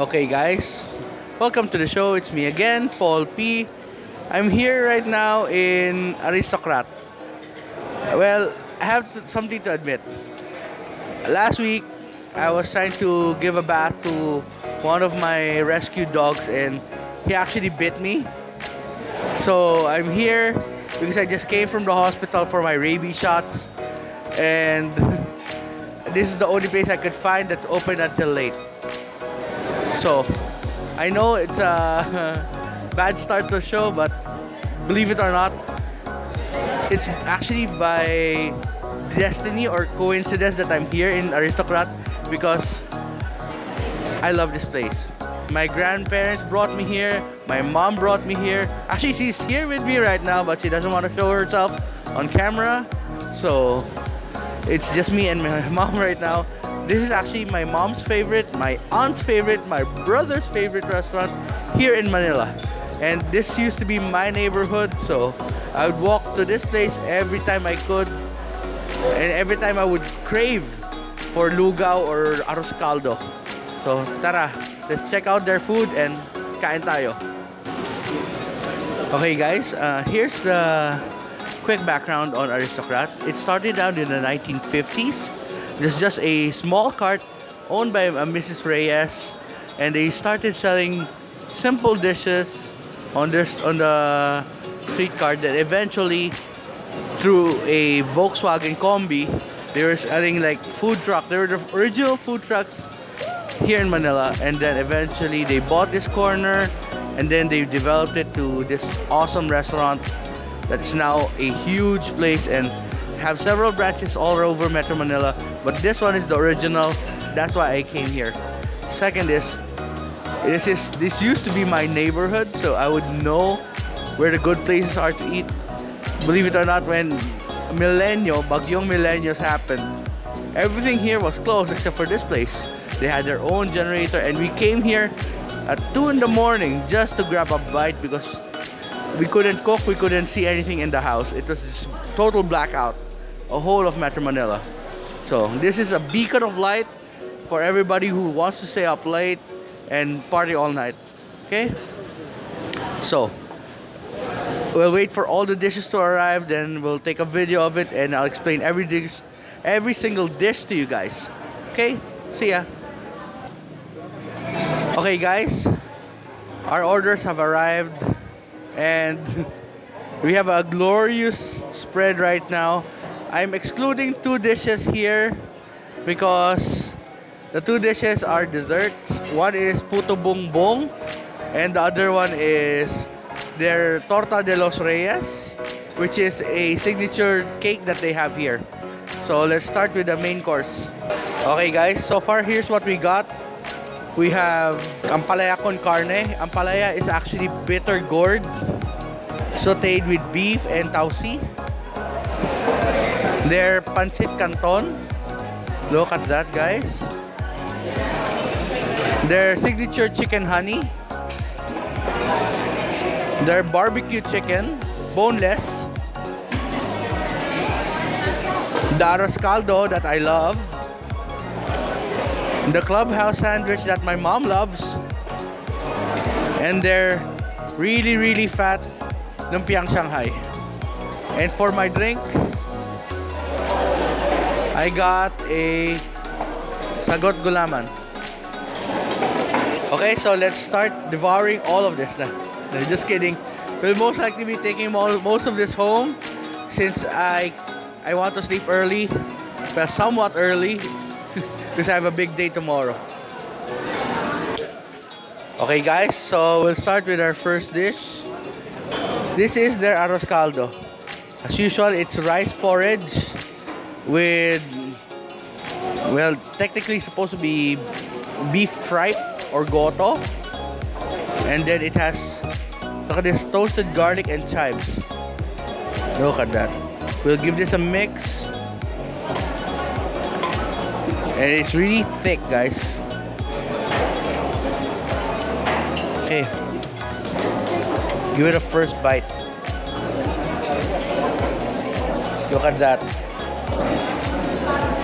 Okay, guys, welcome to the show. It's me again, Paul P. I'm here right now in Aristocrat. Well, I have something to admit. Last week, I was trying to give a bath to one of my rescue dogs, and he actually bit me. So I'm here because I just came from the hospital for my rabies shots, and this is the only place I could find that's open until late. So I know it's a bad start to the show, but believe it or not, it's actually by destiny or coincidence that I'm here in Aristocrat because I love this place. My grandparents brought me here. My mom brought me here. Actually, she's here with me right now, but she doesn't want to show herself on camera. So it's just me and my mom right now. This is actually my mom's favorite, my aunt's favorite, my brother's favorite restaurant here in Manila. And this used to be my neighborhood, so I would walk to this place every time I could. And every time I would crave for lugaw or arroz caldo. So tara, let's check out their food and kain tayo. Okay guys, here's the quick background on Aristocrat. It started out in the 1950s. It's just a small cart owned by Mrs. Reyes, and they started selling simple dishes on the street cart. That eventually, through a Volkswagen Combi, they were selling like food truck. They were the original food trucks here in Manila, and then eventually they bought this corner, and then they developed it to this awesome restaurant that's now a huge place and have several branches all over Metro Manila, but this one is the original. That's why I came here. Second is this used to be my neighborhood, so I would know where the good places are to eat. Believe it or not, when Bagyong Millennials happened, everything here was closed except for this place. They had their own generator, and we came here at 2 in the morning just to grab a bite because we couldn't cook, we couldn't see anything in the house. It was just total blackout, a whole of Metro Manila. So this is a beacon of light for everybody who wants to stay up late and party all night. Okay? So we'll wait for all the dishes to arrive, then we'll take a video of it and I'll explain every single dish to you guys. Okay? See ya. Okay guys, our orders have arrived and we have a glorious spread right now. I'm excluding 2 dishes here because the 2 dishes are desserts. One is bumbong and the other one is their Torta de los Reyes, which is a signature cake that they have here. So let's start with the main course. Okay guys, so far here's what we got. We have ampalaya con carne. Ampalaya is actually bitter gourd sauteed with beef and tausi. Their Pancit Canton. Look at that guys. Their signature chicken honey. Their barbecue chicken, boneless. The arroz caldo that I love. The clubhouse sandwich that my mom loves. And their really fat Lumpiang Shanghai. And for my drink, I got a Sago gulaman. Okay, so let's start devouring all of this. No, just kidding. We'll most likely be taking most of this home since I want to sleep early, but somewhat early because I have a big day tomorrow. Okay guys, so we'll start with our first dish. This is their arroz caldo. As usual, it's rice porridge with, well, technically supposed to be beef tripe or goto. And then it has, look at this, toasted garlic and chives. Look at that. We'll give this a mix. And it's really thick, guys. Okay. Give it a first bite. Look at that.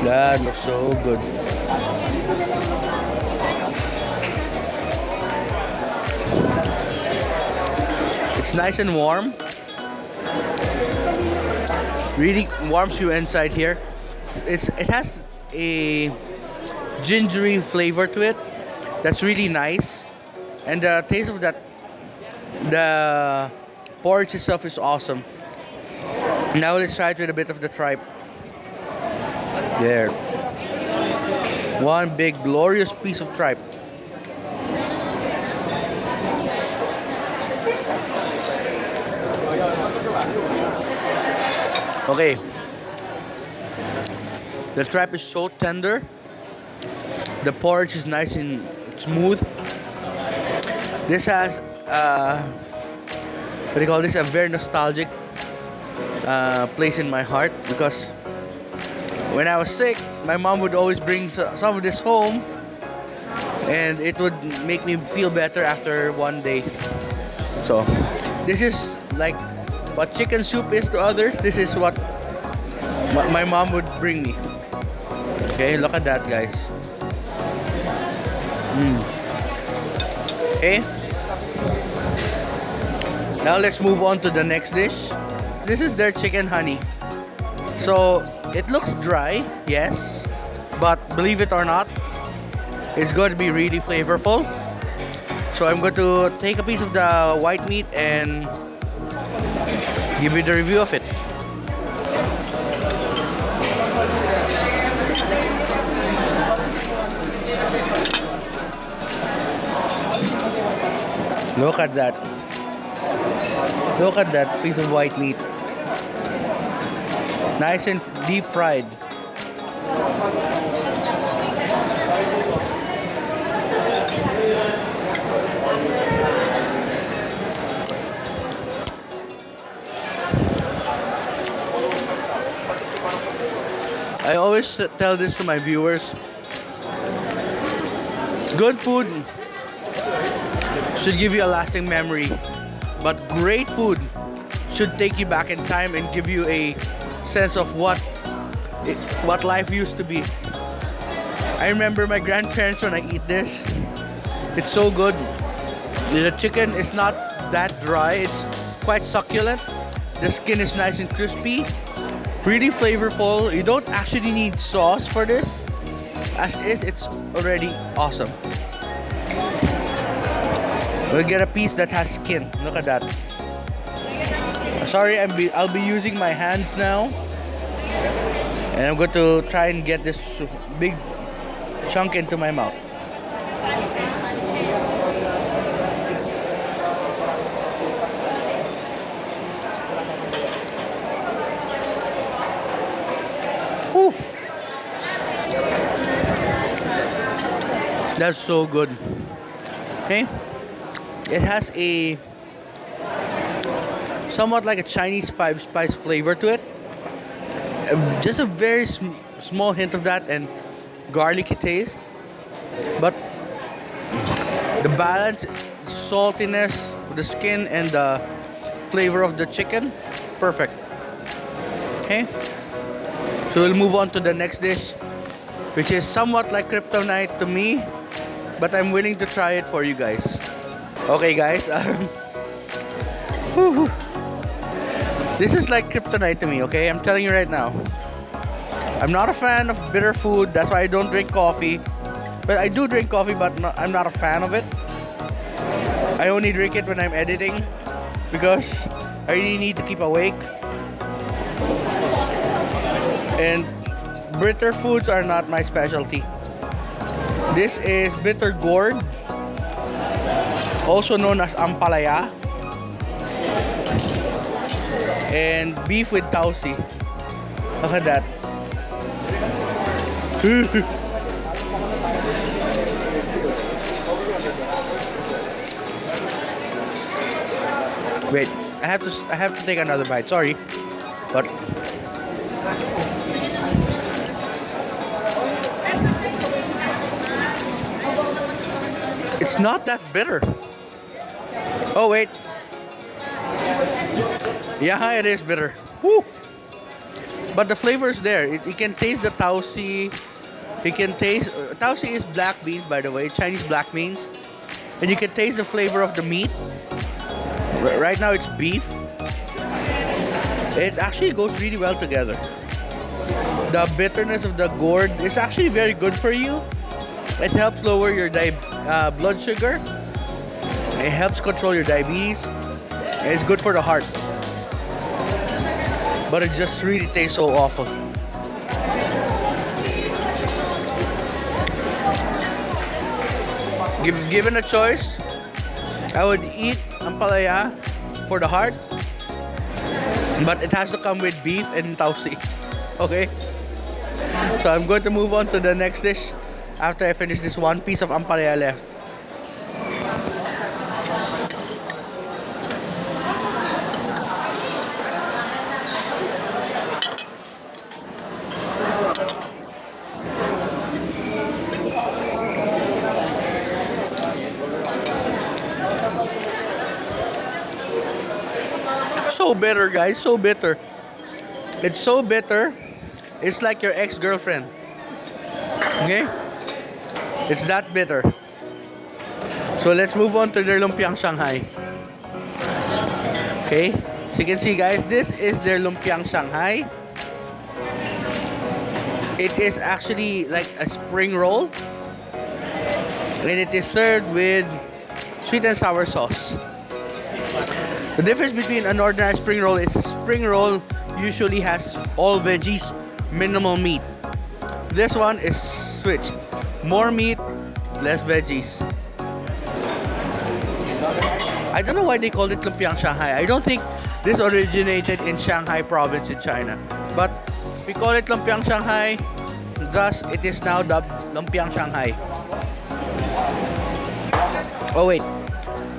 That looks so good. It's nice and warm. Really warms you inside here. It has a gingery flavor to it. That's really nice. And the taste of the porridge itself is awesome. Now let's try it with a bit of the tripe. There. One big glorious piece of tripe. Okay. The tripe is so tender. The porridge is nice and smooth. This has what do you call this? A very nostalgic place in my heart, because when I was sick, my mom would always bring some of this home, and it would make me feel better after one day. So this is like what chicken soup is to others. This is what my mom would bring me. Okay, look at that, guys. Okay. Now let's move on to the next dish. This is their chicken honey. So it looks dry, yes, but believe it or not, it's going to be really flavorful. So I'm going to take a piece of the white meat and give you the review of it. Look at that. Look at that piece of white meat. Nice and deep fried. I always tell this to my viewers. Good food should give you a lasting memory, but great food should take you back in time and give you a sense of what life used to be. I remember my grandparents when I eat this. It's so good. The chicken is not that dry. It's quite succulent. The skin is nice and crispy. Really flavorful. You don't actually need sauce for this. As is, it's already awesome. We'll get a piece that has skin. Look at that. Sorry, I'll be using my hands now. And I'm going to try and get this big chunk into my mouth. Whew. That's so good. Okay. It has a somewhat like a Chinese five-spice flavor to it. Just a very small hint of that and garlicky taste. But the balance, saltiness, the skin, and the flavor of the chicken, perfect. Okay? So we'll move on to the next dish, which is somewhat like kryptonite to me, but I'm willing to try it for you guys. Okay, guys. This is like kryptonite to me, okay? I'm telling you right now. I'm not a fan of bitter food. That's why I don't drink coffee. But I do drink coffee, but I'm not a fan of it. I only drink it when I'm editing because I really need to keep awake. And bitter foods are not my specialty. This is bitter gourd, also known as ampalaya, and beef with tausi. Look at that. Wait, I have to take another bite. Sorry, but it's not that bitter. Oh wait. Yeah, it is bitter. Woo. But the flavor is there. You can taste the tausi. You can taste... Tausi is black beans, by the way. Chinese black beans. And you can taste the flavor of the meat. Right now it's beef. It actually goes really well together. The bitterness of the gourd is actually very good for you. It helps lower your blood sugar. It helps control your diabetes. And it's good for the heart. But it just really tastes so awful. Given a choice, I would eat ampalaya for the heart, but it has to come with beef and tausi. Okay? So I'm going to move on to the next dish after I finish this one piece of ampalaya left. So bitter, guys, so bitter. It's so bitter, it's like your ex-girlfriend. Okay? It's that bitter. So let's move on to their Lumpiang Shanghai. Okay? So you can see, guys, this is their Lumpiang Shanghai. It is actually like a spring roll. And it is served with sweet and sour sauce. The difference between an ordinary spring roll is a spring roll usually has all veggies, minimal meat. This one is switched. More meat, less veggies. I don't know why they call it Lumpiang Shanghai. I don't think this originated in Shanghai province in China. But we call it Lumpiang Shanghai, thus it is now dubbed Lumpiang Shanghai. Oh wait,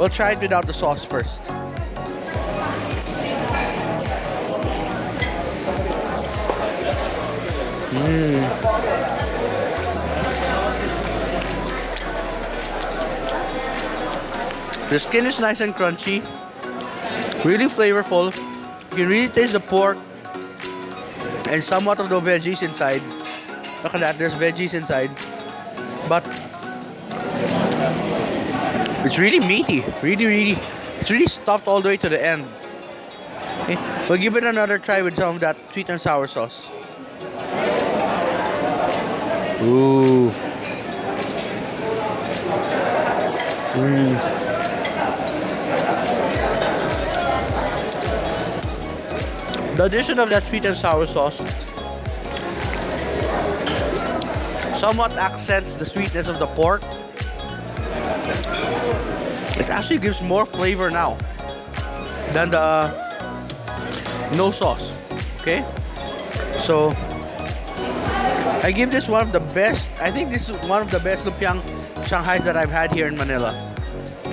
we'll try it without the sauce first. The skin is nice and crunchy, really flavorful. You can really taste the pork and somewhat of the veggies inside. Look at that, there's veggies inside. But it's really meaty, it's really stuffed all the way to the end. Okay, we'll give it another try with some of that sweet and sour sauce. Ooh. The addition of that sweet and sour sauce somewhat accents the sweetness of the pork. It actually gives more flavor now than the no sauce. Okay? So I give this one of the best. I think this is one of the best Lumpiang Shanghais that I've had here in Manila.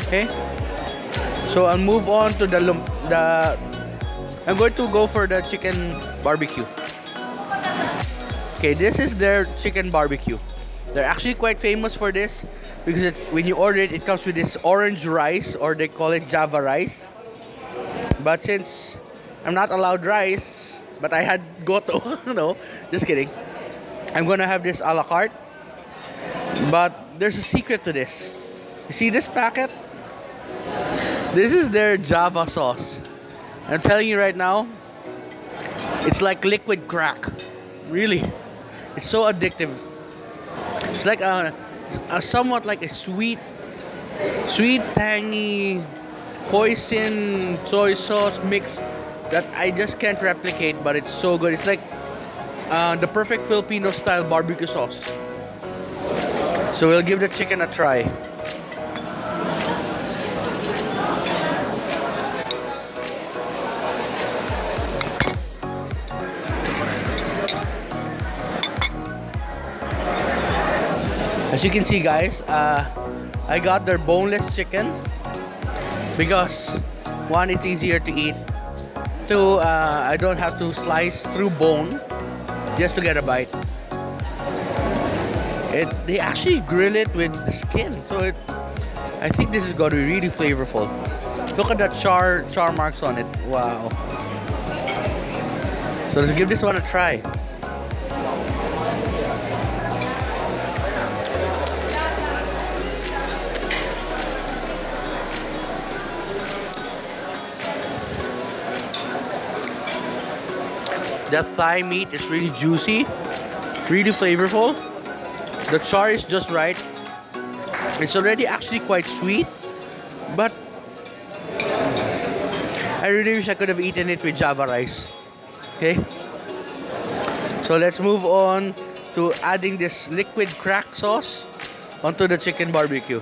Okay, so I'll move on to I'm going to go for the chicken barbecue. Okay, this is their chicken barbecue. They're actually quite famous for this because when you order it, it comes with this orange rice, or they call it Java rice. But since I'm not allowed rice, but I had goto, no, just kidding. I'm gonna have this a la carte, but there's a secret to this. You see this packet? This is their Java sauce. I'm telling you right now, it's like liquid crack. Really, it's so addictive. It's like a somewhat like a sweet, tangy hoisin soy sauce mix that I just can't replicate, but it's so good. It's like the perfect Filipino style barbecue sauce. So we'll give the chicken a try. As you can see, guys, I got their boneless chicken because one, it's easier to eat. Two, I don't have to slice through bone just to get a bite. They actually grill it with the skin, so I think this is going to be really flavorful. Look at the char marks on it. Wow. So let's give this one a try. That thigh meat is really juicy, really flavorful. The char is just right. It's already actually quite sweet, but I really wish I could have eaten it with Java rice. Okay? So let's move on to adding this liquid crack sauce onto the chicken barbecue.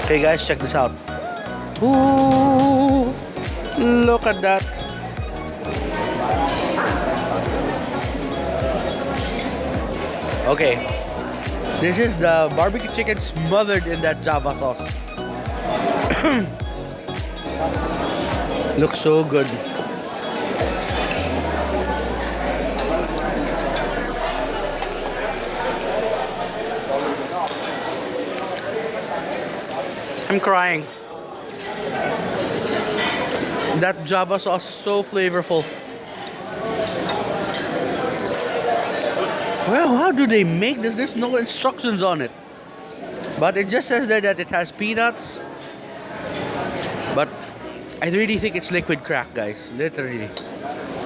Okay guys, check this out. Ooh, look at that. Okay, this is the barbecue chicken smothered in that Java sauce. Looks so good. I'm crying. That Java sauce is so flavorful. Well, how do they make this? There's no instructions on it. But it just says there that it has peanuts. But I really think it's liquid crack, guys. Literally.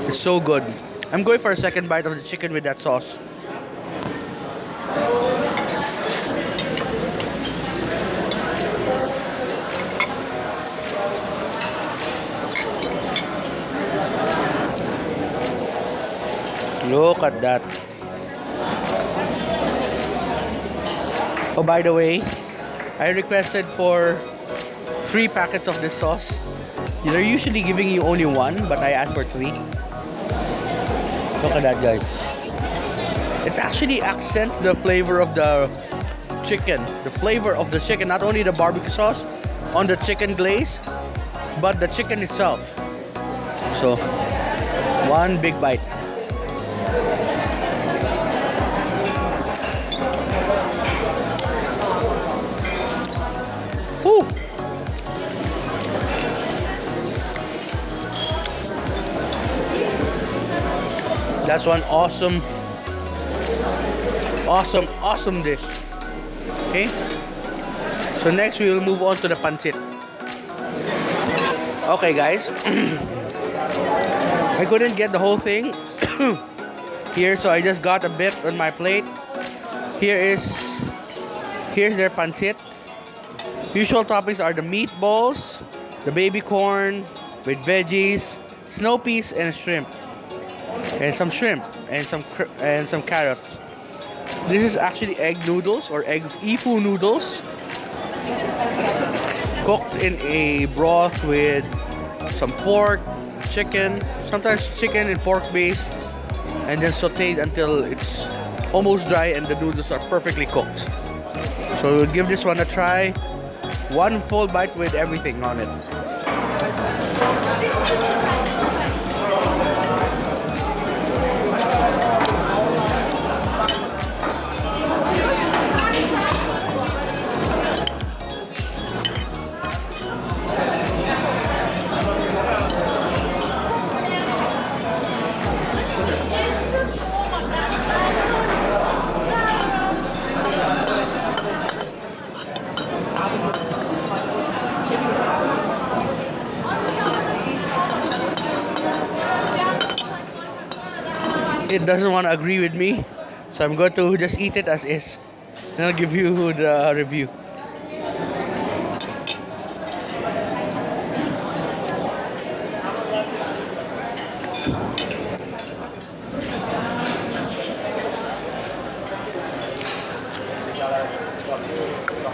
It's so good. I'm going for a second bite of the chicken with that sauce. Look at that. Oh, by the way, I requested for 3 packets of this sauce. They're usually giving you only 1, but I asked for 3. Look at that, guys. It actually accents the flavor of the chicken. The flavor of the chicken, not only the barbecue sauce on the chicken glaze, but the chicken itself. So, 1 big bite. Woo. That's one awesome dish. Okay, so next we will move on to the pancit. Okay guys, I couldn't get the whole thing here, so I just got a bit on my plate. Here's their pancit. Usual toppings are the meatballs, the baby corn with veggies, snow peas, and shrimp, and some carrots. This is actually egg noodles or egg ifu noodles, cooked in a broth with some pork, chicken, sometimes chicken and pork based, and then sauteed until it's almost dry and the noodles are perfectly cooked. So we'll give this one a try. 1 full bite with everything on it. It doesn't want to agree with me, so I'm going to just eat it as is, and I'll give you the review.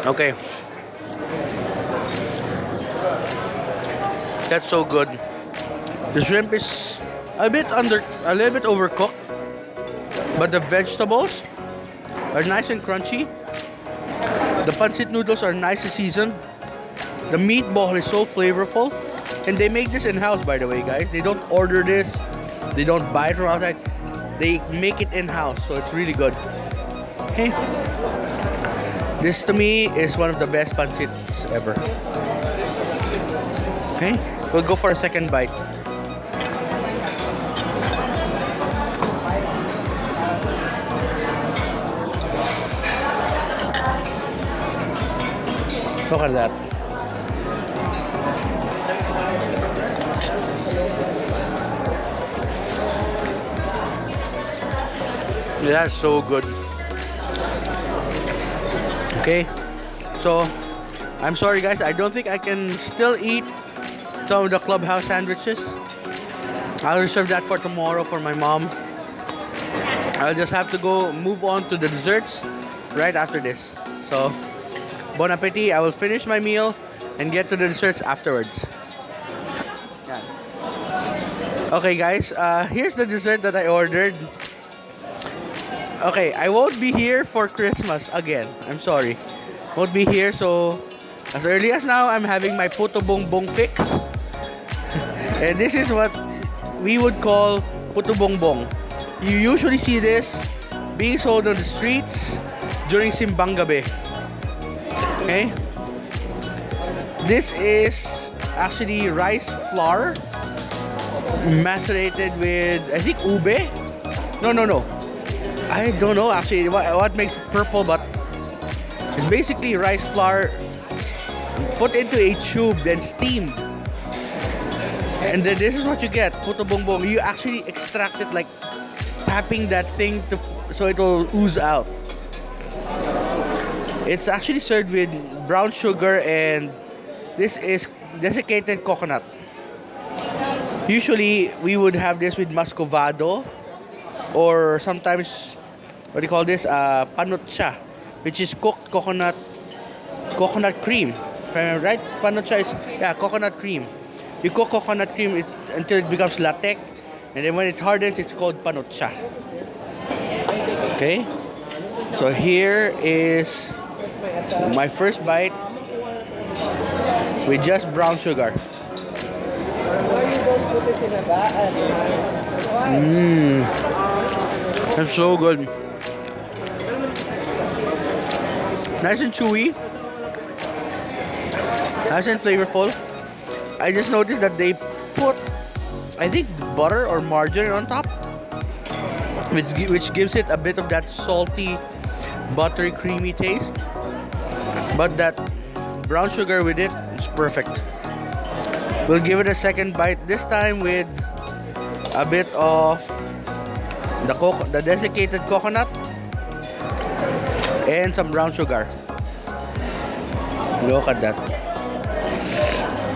Okay, that's so good. The shrimp is a little bit overcooked, but the vegetables are nice and crunchy. The pancit noodles are nicely seasoned. The meatball is so flavorful, and they make this in-house, by the way, guys. They don't order this, they don't buy it from outside. They make it in-house, so it's really good. Hey, this to me is one of the best pancits ever. Okay, we'll go for a second bite. Look at that. That's so good. Okay, so I'm sorry guys, I don't think I can still eat some of the clubhouse sandwiches. I'll reserve that for tomorrow for my mom. I'll just have to go move on to the desserts right after this. So, bon appetit. I will finish my meal and get to the desserts afterwards. Okay guys, here's the dessert that I ordered. Okay, I won't be here for Christmas again. I'm sorry. Won't be here, so as early as now, I'm having my Putong bumbong fix. And this is what we would call bumbong. You usually see this being sold on the streets during Simbang Gabi. Okay? This is actually rice flour macerated with, I think, ube? No. I don't know actually what makes it purple, but it's basically rice flour put into a tube, then steamed. And then this is what you get, puto bongbong. You actually extract it like tapping that thing so it will ooze out. It's actually served with brown sugar, and this is desiccated coconut. Usually we would have this with muscovado, or sometimes what do you call this? Panutsa, which is cooked coconut cream. Right? Panutsa is coconut cream. You cook coconut cream until it becomes latex, and then when it hardens, it's called panutsa. Okay. So here is my first bite with just brown sugar. It's so good. Nice and chewy. Nice and flavorful. I just noticed that they put, I think, butter or margarine on top, which gives it a bit of that salty, buttery, creamy taste. But that brown sugar with it is perfect. We'll give it a second bite, this time with a bit of the desiccated coconut and some brown sugar. Look at that.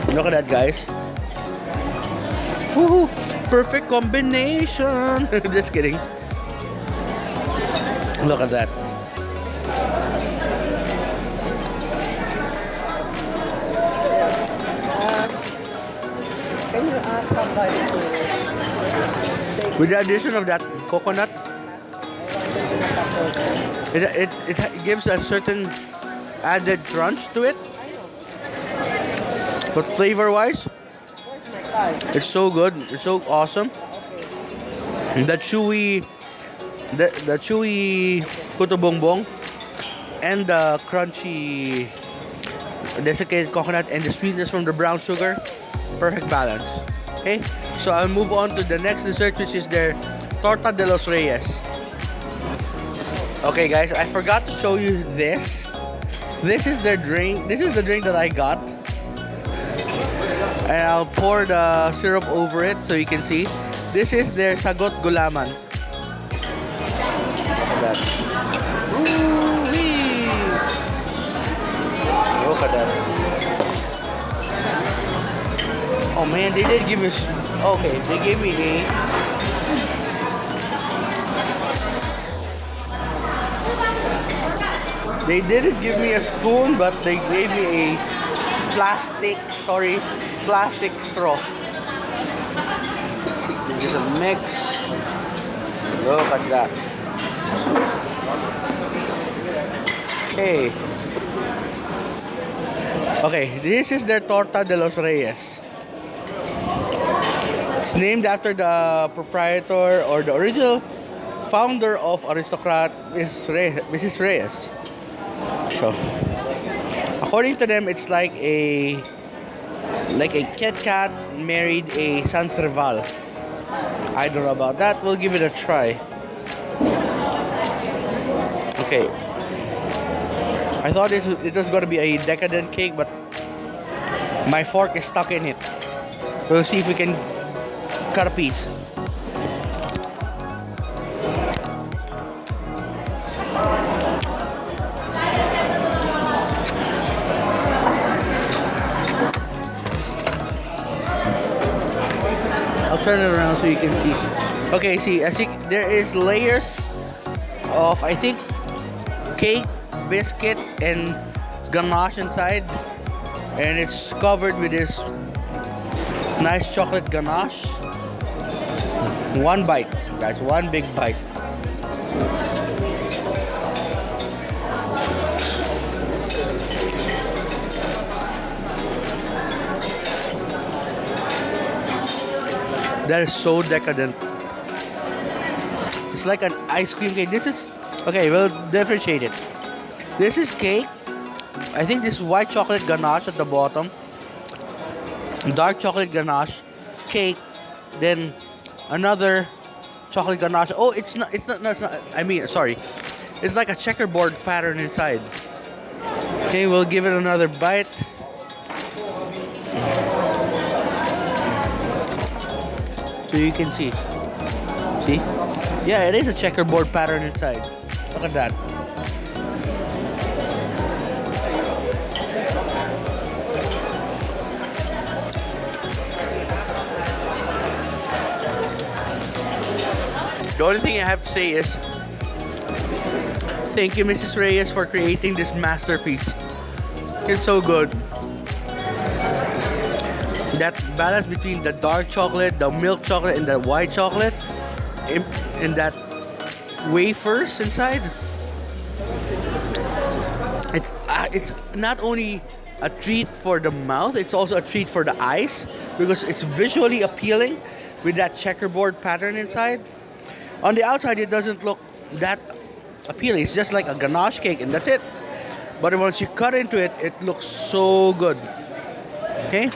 Look at that, guys. Woohoo! Perfect combination. Just kidding. Look at that. With the addition of that coconut, it gives a certain added crunch to it. But flavor-wise, it's so good. It's so awesome. The chewy puto bongbong and the crunchy desiccated coconut and the sweetness from the brown sugar, perfect balance. Okay, so I'll move on to the next dessert, which is their Torta de los Reyes. Okay guys, I forgot to show you this. This is their drink. This is the drink that I got. And I'll pour the syrup over it so you can see. This is their sagot gulaman. Look at that. Ooh-wee. Look at that. Oh man, they did give me. Okay, they gave me a. They didn't give me a spoon, but they gave me a plastic straw. Just a mix. Look at that. Okay, this is their Torta de los Reyes. It's named after the proprietor or the original founder of Aristocrat, Mrs. Reyes. So, according to them, it's like a Like a Kit Kat married a San Serval. I don't know about that. We'll give it a try. Okay. I thought it was going to be a decadent cake, but my fork is stuck in it. We'll see if we can cut a piece. I'll turn it around so you can see. Okay, see, there is layers of, I think, cake, biscuit, and ganache inside, and it's covered with this nice chocolate ganache. One bite, guys, one big bite. That is so decadent. It's like an ice cream cake. This is, okay, we'll differentiate it. This is cake. I think this is white chocolate ganache at the bottom. Dark chocolate ganache. Cake. Then another chocolate ganache. Oh, it's not, I mean, sorry. It's like a checkerboard pattern inside. Okay, we'll give it another bite. So you can see. See? Yeah, it is a checkerboard pattern inside. Look at that. The only thing I have to say is thank you, Mrs. Reyes, for creating this masterpiece. It's so good. That balance between the dark chocolate, the milk chocolate, and the white chocolate, and that wafers inside. It's not only a treat for the mouth, it's also a treat for the eyes because it's visually appealing with that checkerboard pattern inside. On the outside, it doesn't look that appealing. It's just like a ganache cake, and that's it. But once you cut into it, it looks so good. Okay?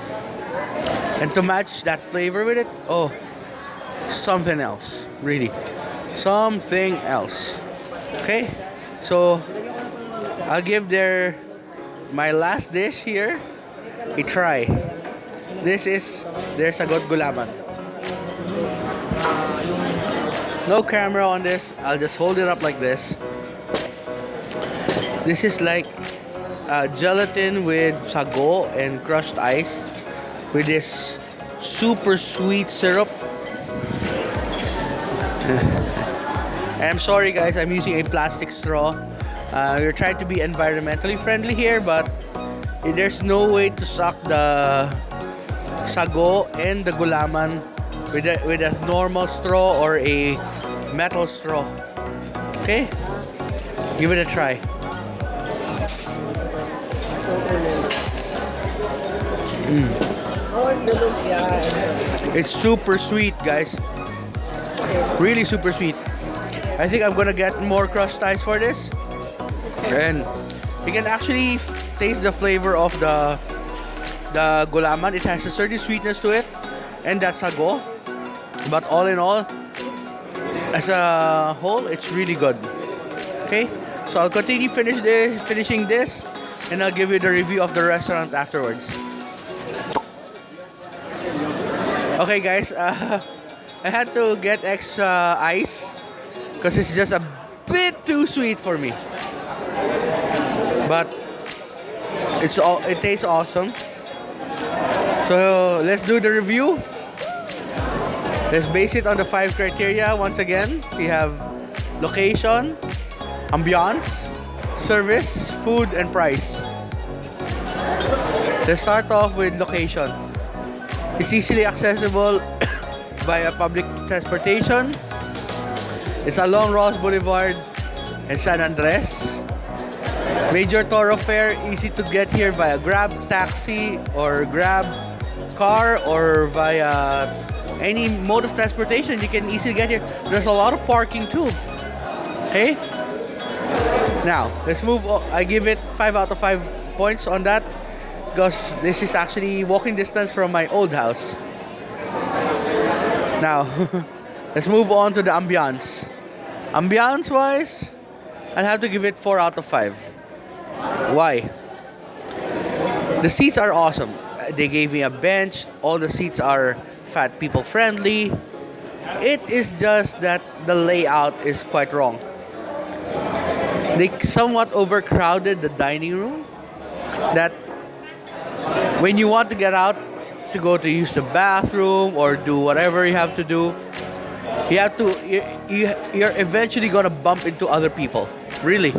And to match that flavor with it, oh, something else. Really. Something else. Okay? So, I'll give my last dish here a try. This is their Sago gulaman. No camera on this. I'll just hold it up like this. This is like gelatin with sago and crushed ice with this super sweet syrup. And I'm sorry guys, I'm using a plastic straw. We're trying to be environmentally friendly here, but there's no way to suck the sago and the gulaman with a normal straw or a metal straw. Okay? Give it a try. It's super sweet, guys. Really super sweet. I think I'm gonna get more crushed ice for this. And you can actually taste the flavor of the gulaman. It has a certain sweetness to it, and that sago. But all in all, as a whole, it's really good. Okay, so I'll continue finishing this, and I'll give you the review of the restaurant afterwards. Okay, guys, I had to get extra ice because it's just a bit too sweet for me. But it tastes awesome. So let's do the review. Let's base it on the 5 criteria. Once again, we have location, ambiance, service, food, and price. Let's start off with location. It's easily accessible via public transportation. It's along Ross Boulevard and San Andres. Major thoroughfare, easy to get here via Grab taxi or Grab car or via any mode of transportation. You can easily get here. There's a lot of parking too. Okay? Now, let's move on. I give it 5 out of 5 points on that. because this is actually walking distance from my old house. Now, let's move on to the ambiance. Ambiance wise, I'll have to give it 4 out of 5. Why? The seats are awesome. They gave me a bench. All the seats are fat people friendly. It is just that the layout is quite wrong. They somewhat overcrowded the dining room. That when you want to get out to go to use the bathroom or do whatever you have to do, you're eventually gonna bump into other people. Really.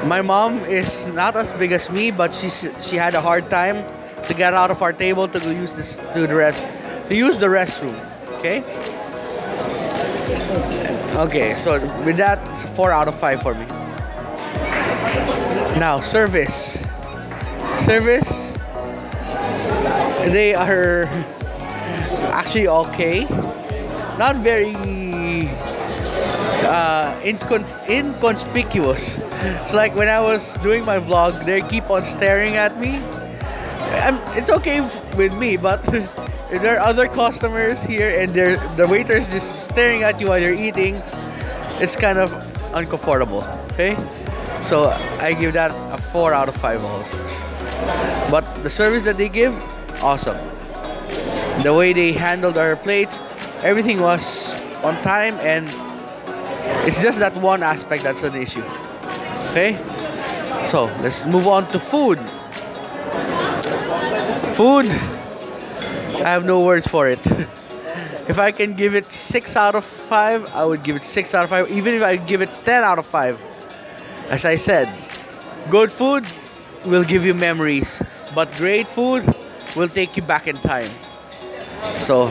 My mom is not as big as me, but she had a hard time to get out of our table to use the restroom. Okay. Okay, so with that, it's a 4 out of 5 for me. Now, service. They are actually okay. Not very inconspicuous. It's like when I was doing my vlog, they keep on staring at me. It's okay with me, but if there are other customers here and the waiter is just staring at you while you're eating, it's kind of uncomfortable. Okay, so I give that a 4 out of 5 also. But the service that they give, awesome. The way they handled our plates, everything was on time, and it's just that one aspect that's an issue. Okay, so let's move on to food. Food, I have no words for it. If I can give it 6 out of 5, I would give it 6 out of 5. Even if I give it 10 out of 5. As I said, good food will give you memories, but great food will take you back in time. So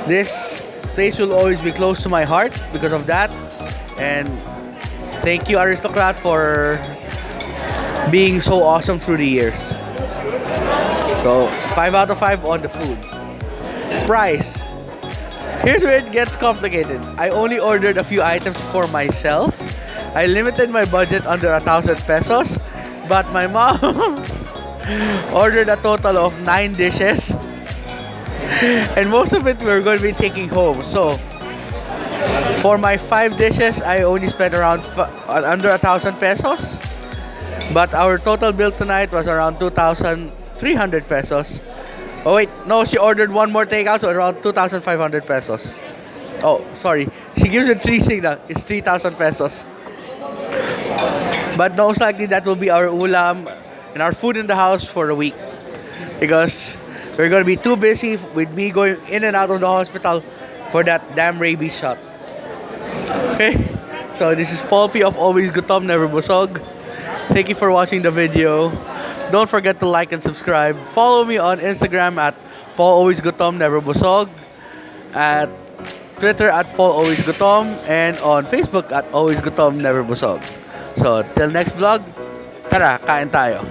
this place will always be close to my heart because of that. And thank you, Aristocrat, for being so awesome through the years. So 5 out of 5 on the food. Price. Here's where it gets complicated. I only ordered a few items for myself. I limited my budget under 1,000 pesos, but my mom ordered a total of 9 dishes. And most of it we're going to be taking home. So for my 5 dishes, I only spent around under 1,000 pesos. But our total bill tonight was around 2,300 pesos. Oh wait, no, she ordered one more takeout, so around 2,500 pesos. Oh, sorry. She gives it 3 signal. It's 3,000 pesos. But most likely that will be our ulam and our food in the house for a week. Because we're going to be too busy with me going in and out of the hospital for that damn rabies shot. Okay? So this is Paul P of Always Gutom, Never Busog. Thank you for watching the video. Don't forget to like and subscribe. Follow me on Instagram at Paul Always Gutom, Never Busog. At Twitter at Paul Always Gutom. And on Facebook at Always Gutom, Never Busog. So till next vlog, tara, kain tayo.